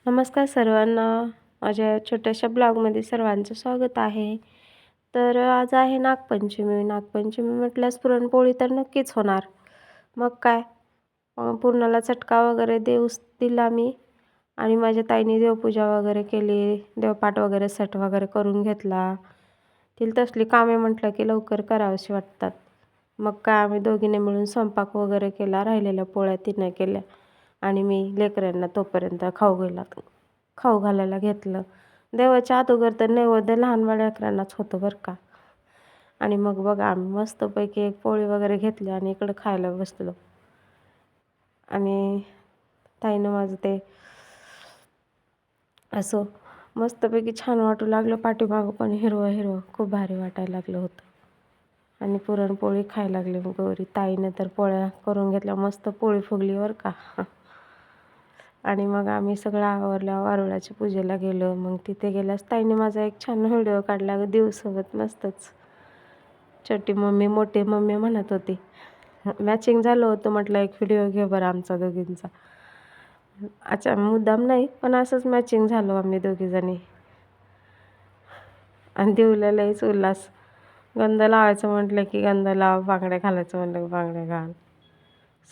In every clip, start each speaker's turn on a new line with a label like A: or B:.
A: नमस्कार सर्वांना. माझ्या छोट्याशा ब्लॉगमध्ये सर्वांचं स्वागत आहे. तर आज आहे नागपंचमी. नागपंचमी म्हटल्यास पुरणपोळी तर नक्कीच होणार. मग काय, पुरणाला चटका वगैरे दिला मी आणि माझ्या ताईने देवपूजा वगैरे केली, देवपाट वगैरे सट वगैरे करून घेतला. तिला तसली कामे म्हटलं की लवकर करावीशी वाटतात. मग काय, आम्ही दोघींनी मिळून स्वयंपाक वगैरे केला, राहिलेल्या पोळ्या तिनं केल्या आणि मी लेकरांना तोपर्यंत खाऊ घालायला घेतलं. देवाच्या अगोदर तर नैवेद्य लहान लेकरांनाच होतं बरं का. आणि मग बघा, आम्ही मस्तपैकी एक पोळी वगैरे घेतली आणि इकडं खायला बसलो. आणि ताईनं माझं ते असं मस्तपैकी छान वाटू लागलं. पाठीमागं पण हिरवं हिरवं खूप भारी वाटायला लागलं होतं. आणि पुरणपोळी खायला लागली मग गौरी. ताईनं तर पोळ्या करून घेतल्या, मस्त पोळी फुगली बरं का. आणि मग आम्ही सगळं आवरलं, वारुळाच्या पूजेला गेलो. मग तिथे गेल्यास ताईने माझा एक छान व्हिडिओ काढला देवसोबत मस्तच. छोटी मम्मी मोठी मम्मी म्हणत होती. मॅचिंग झालं होतं. म्हटलं एक व्हिडिओ घे बरं आमचा दोघींचा. अच्छा, मुद्दाम नाही, पण असंच मॅचिंग झालो आम्ही दोघीजणी. आणि देऊला लईच उल्हास. गंध लावायचं म्हटलं की गंध लाव, बांगड्या घालायचं म्हटलं की बांगड्या घाल.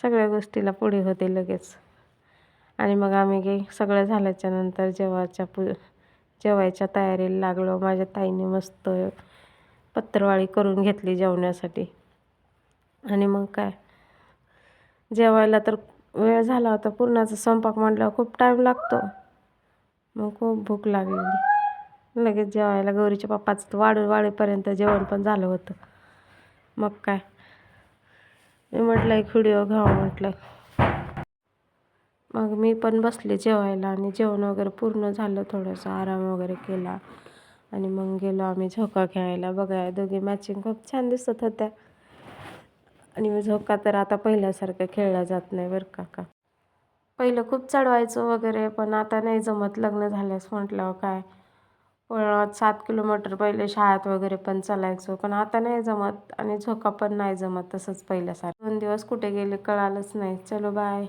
A: सगळ्या गोष्टीला पुढे होते लगेच. आणि मग आम्ही सगळं झाल्याच्यानंतर जेवायच्या तयारीला लागलो. माझ्या ताईने मस्त पत्रवाळी करून घेतली जेवण्यासाठी. आणि मग काय, जेवायला तर वेळ झाला होता. पुरणाचा स्वयंपाक म्हटल्यावर खूप टाईम लागतो. मग खूप भूक लागलेली. लगेच जेवायला गौरीच्या पप्पाचं वाढेपर्यंत जेवण पण झालं होतं. मग काय, मी म्हटलं एक व्हिडिओ घ्यावा म्हटलं. मग मी पण बसले जेवायला आणि जेवण वगैरे पूर्ण झालं. थोडंसं आराम वगैरे केला आणि मग गेलो आम्ही झोका खेळायला. बघा, दोघी मॅचिंग खूप छान दिसत होत्या. आणि मी झोका तर आता पहिल्यासारखं खेळला जात नाही बरं का. पहिलं खूप चढवायचं वगैरे, पण आता नाही जमत. लग्न झाल्यास म्हटल्यावर काय, 7 किलोमीटर पहिले शाळेत वगैरे पण चालायचो, पण आता नाही जमत. आणि झोका पण नाही जमत तसंच पहिल्यासारखं. 2 दिवस कुठे गेले कळालंच नाही. चलो बाय.